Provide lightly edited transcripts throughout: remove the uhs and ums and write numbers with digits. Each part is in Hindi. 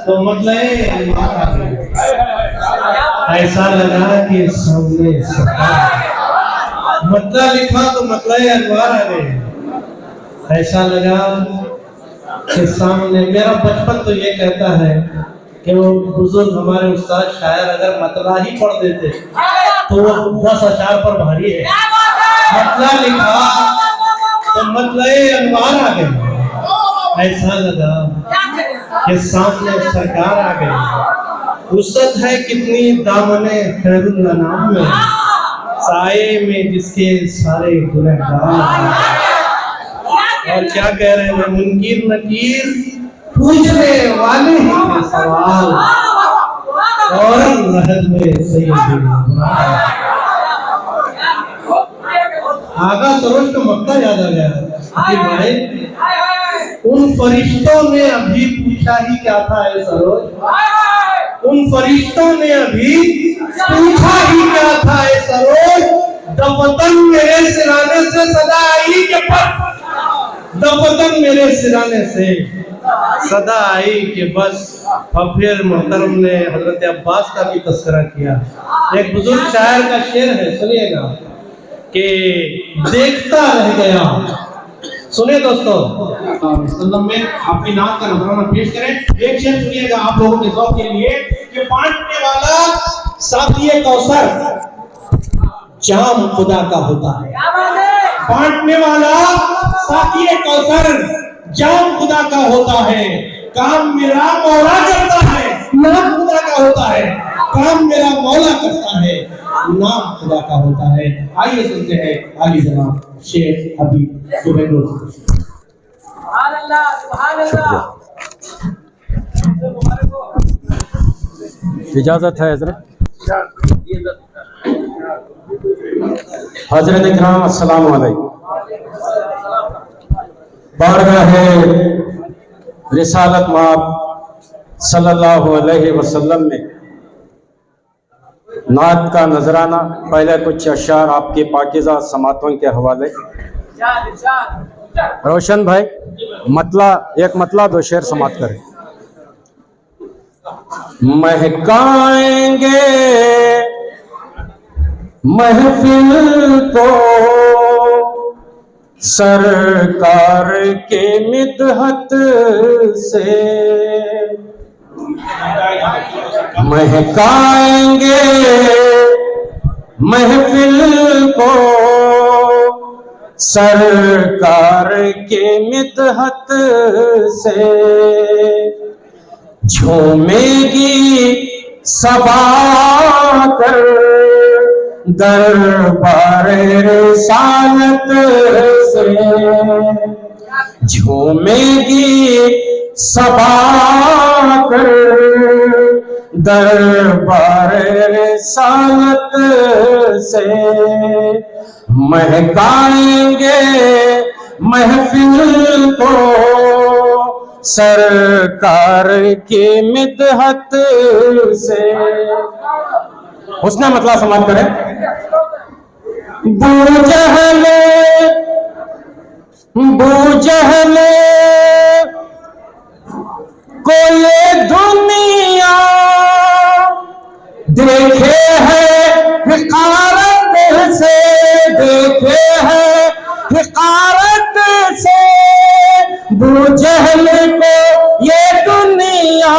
तो मतलब ऐसा लगा कि सामने मतलब लिखा तो मतलब अनवार आ गए। ऐसा लगा कि सामने मेरा बचपन तो ये कहता है कि वो बुजुर्ग हमारे उस्ताद शायर अगर मतला ही पढ़ देते तो वो 10 अशार पर भारी है। मतला लिखा तो मतलब अनवार आ गए। ऐसा लगा कि सामने सरकार आ गई। वुसअत है कितनी दामने खैरुल अनाम में, साए में जिसके सारे गुनहगार। और क्या कह रहे हैं, मुनकिर नकीर पूछने वाले ही थे सवाल, और रहत में सैयद आगा सरोज का मक्ता याद आ गया कि भाई उन फरिश्तों ने अभी पूछा ही क्या था है सरोज, उन फरिश्तों ने अभी पूछा ही क्या था है सरोज, दफतन मेरे सिराने से सदा आई के बस, दफतन मेरे सिराने से सदा आई के बस। और फिर मोहतरम ने हजरत अब्बास का भी तस्करा किया। एक बुजुर्ग शायर का शेर है, सुनिएगा कि देखता रह गया। सुनिए दोस्तों, में अपनी नात का नजराना पेश करें। एक शेर सुनिएगा आप लोगों के शौक के लिए कि बांटने वाला साथी कौसर जाम खुदा का होता है। बांटने वाला साथी कौसर जाम खुदा का होता है। काम मेरा मौला करता है, नाम खुदा का होता है। काम मेरा मौला करता है, नाम खुदा का होता है। आइए सुनते हैं आली जनाब शेख हबीब जुबैर। सुभान अल्लाह, सुभान अल्लाह। इजाजत है हजरत। हजरत इकराम अस्सलाम वालेकुम। बारगाह रिसालत माब सल्लल्लाहु अलैहि वसल्लम में नात का नजराना। पहले कुछ अशार आपके पाकीज़ा समातों के हवाले। रोशन भाई मतला, एक मतला दो शेर समात करें। महकाएंगे महफिल को सरकार के मिदहत से, महकाएंगे महफिल को सरकार के मिदहत से, झूमेगी सबा कर दरबार रिसालत से, झूमेगी सबा कर दरबार रिसालत से, महकाएंगे महफिल को सरकार की मिदहत से। उसने मतलब समाप्त करें। बूजहले को ये दुनिया देखे है हिकारत से, देखे है हिकारत से, बूजहल को ये दुनिया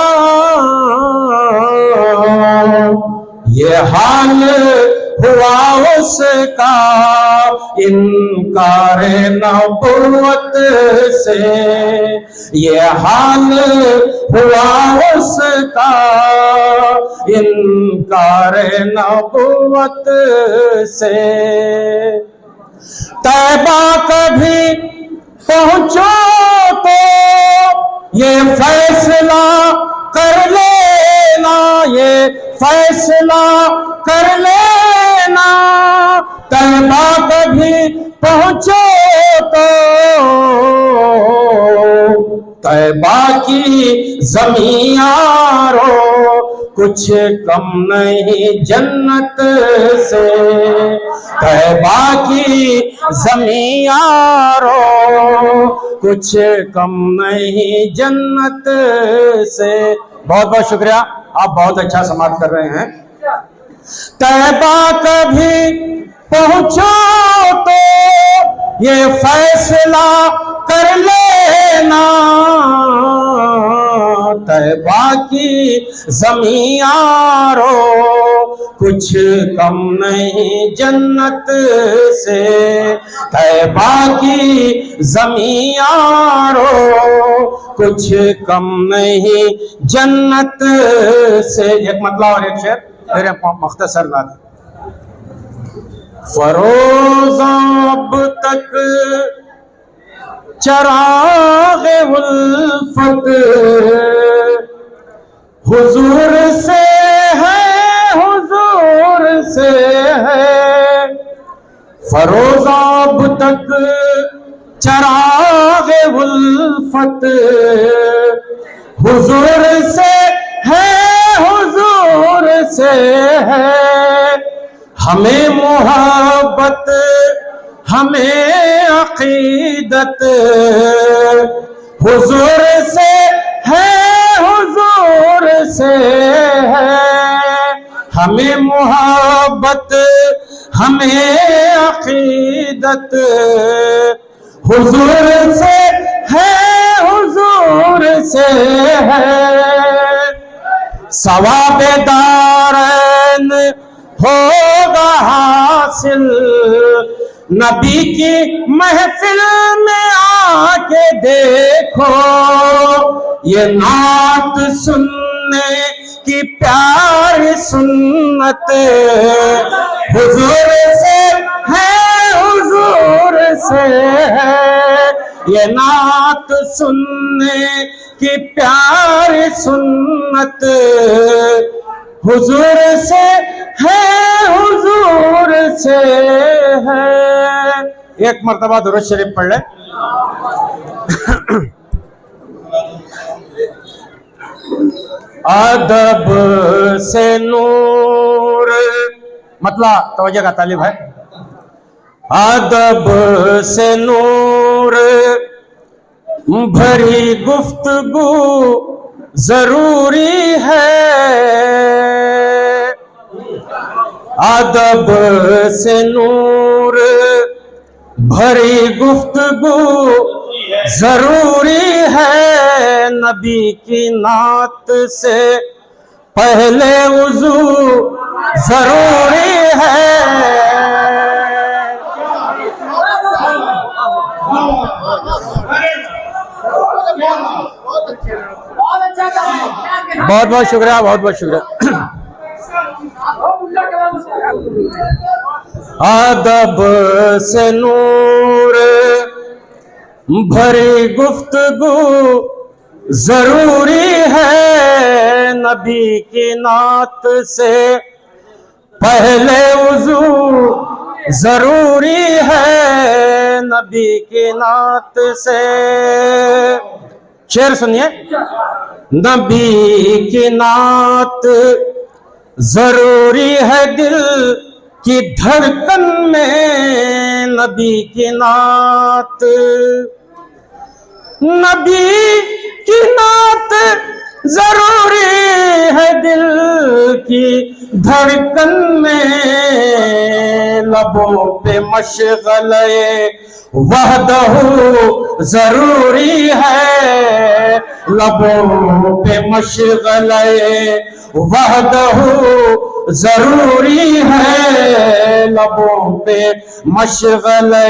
ये हाल हुआ उसका इनकार नबुव्वत से, ये हाल हुआ उसका इनकार नबुव्वत से। तैबा कभी पहुंचो तो ये फैसला कर लेना, ये फैसला कर लेना, तैबा कभी पहुंचो तो तैबा की ज़मीयारो कुछ कम नहीं जन्नत से, तैबा की ज़मीयारो कुछ कम नहीं जन्नत से। बहुत बहुत शुक्रिया, आप बहुत अच्छा समाप्त कर रहे हैं। तैबा कभी पहुंचो तो ये फैसला कर लेना, तैबा की ज़मीयारो कुछ कम नहीं जन्नत से, तैबा की ज़मीयारो कुछ कम नहीं जन्नत से। एक मतलब और एक शेर मेरे मुख्तसर नात। फरोज़ अब तक चराग़ उल्फत हुजूर से है, हुजूर से है। फरोज़ अब तक चराग़ उल्फत हुजूर से है, हुजूर से है। हमें मोहब्बत हमें अक़ीदत हुजूर से है, हुजूर से है। हमें मोहब्बत हमें अक़ीदत हुजूर से है, हुजूर से है। सवाबे दारैन होगा हासिल नबी की महफिल में आके देखो, ये नात सुनने की प्यारी सुन्नत हुजूर से है, हुजूर से है। ये नात सुनने की प्यारी सुन्नत हुजूर से है, हुजूर से है। एक मर्तबा दुरूद शरीफ पढ़ ले। अदब से नूर, मतलब तवज्जो का तालिब है। अदब से नूर भरी गुफ्तगू जरूरी है, अदब से नूर भरी गुफ्तगू जरूरी है। नबी की नात से पहले वुजू जरूरी है। बहुत बहुत शुक्रिया, बहुत बहुत शुक्रिया। अदब से नूर भरी गुफ्तगू जरूरी है। नबी की नात से पहले वुजू जरूरी है। नबी की नात से शेर सुनिए। नबी की नात जरूरी है दिल की धड़कन में। नबी की नात, नबी की नात जरूरी है दिल की धड़कन में। लबों पे मशगले वहदहू जरूरी है। लबों पे मशगले वहदहू जरूरी है। लबों पे मशगले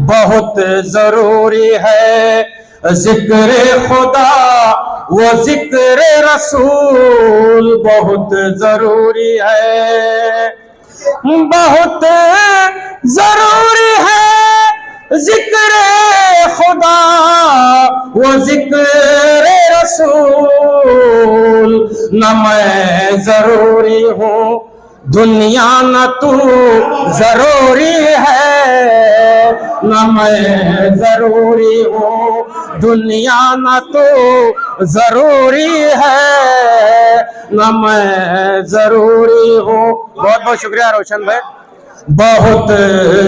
बहुत जरूरी है। जिक्र खुदा वो जिक्र रसूल बहुत जरूरी है। बहुत जरूरी है जिक्र खुदा वो जिक्र रसूल। न मैं जरूरी हूँ दुनिया न तू जरूरी है। न मैं जरूरी हूँ दुनिया न तू जरूरी है। न मैं जरूरी हूँ। बहुत बहुत शुक्रिया रोशन भाई। बहुत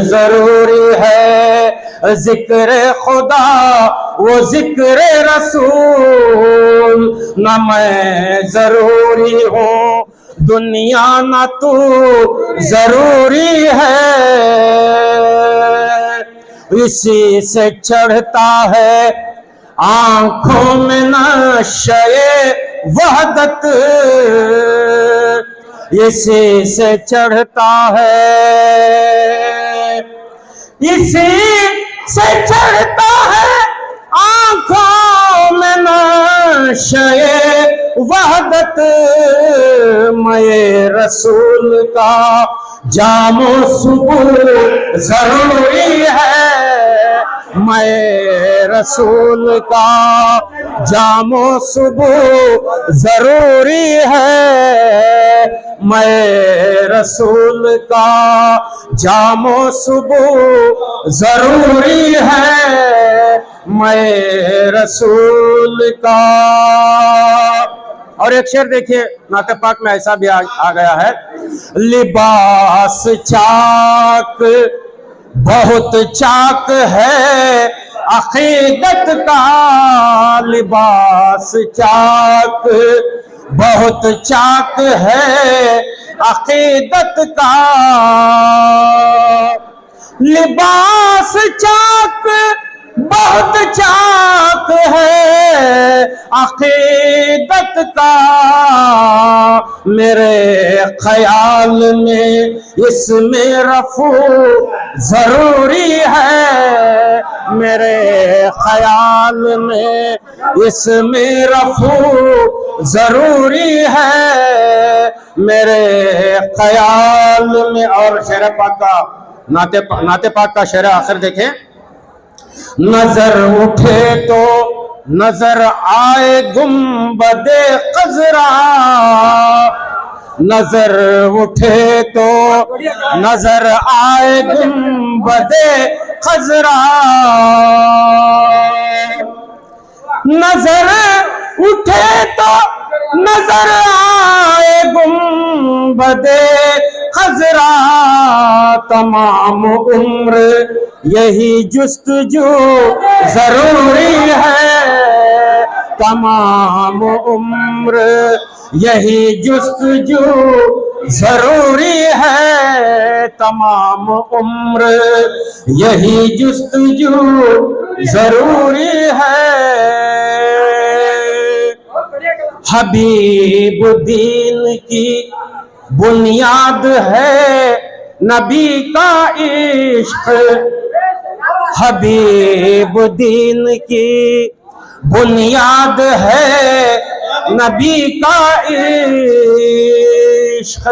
जरूरी है जिक्र खुदा वो जिक्र रसूल। न मैं जरूरी हूँ, दुनिया न तू जरूरी है। इसी से चढ़ता है आंखों में नशे वहदत, इसी से चढ़ता है, इसी से चढ़ता है आंखों में नशे वहदत। मैं रसूल का जामो सुबुह जरूरी है, मैं रसूल का जामो सुबुह जरूरी है, मैं रसूल का जामो सुबुह जरूरी है, मैं रसूल का। और एक शेर देखिए नाते पाक में ऐसा भी आ गया है, लिबास चाक बहुत चाक है अकीदत का, लिबास चाक बहुत चाक है अकीदत का, लिबास चाक बहुत चाक है अकीदत का। मेरे ख्याल में इसमें रफू जरूरी है, मेरे ख्याल में इसमें रफू जरूरी है, मेरे ख्याल में। और शेर पाक का नाते पाक का शेर आखिर देखें, नजर उठे तो नजर आए गुंबदे खजरा, नजर उठे तो नजर आए गुंबदे खजरा, नजर उठे तो नजर आए गुंबदे खजरा। तमाम उम्र यही जुस्तजू जरूरी है, तमाम उम्र यही जुस्तजू जरूरी है, तमाम उम्र यही जुस्तजू जरूरी है। हबीब दीन की बुनियाद है नबी का इश्क, हबीब दीन की बुनियाद है नबी का इश्क,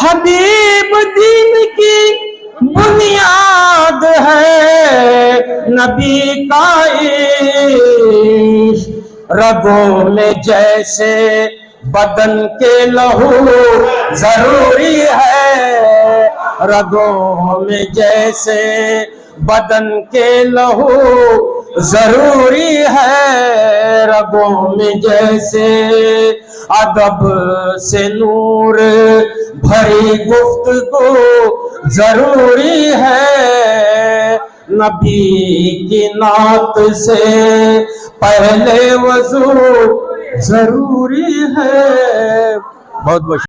हबीब दीन की बुनियाद है नबी का इश्क। रगों में जैसे बदन के लहू जरूरी है, रगों में जैसे बदन के लहू जरूरी है, रगों में जैसे अदब से नूर भरी गुफ्तगू जरूरी है, नबी की नात से पहले वजू जरूरी है। बहुत बहुत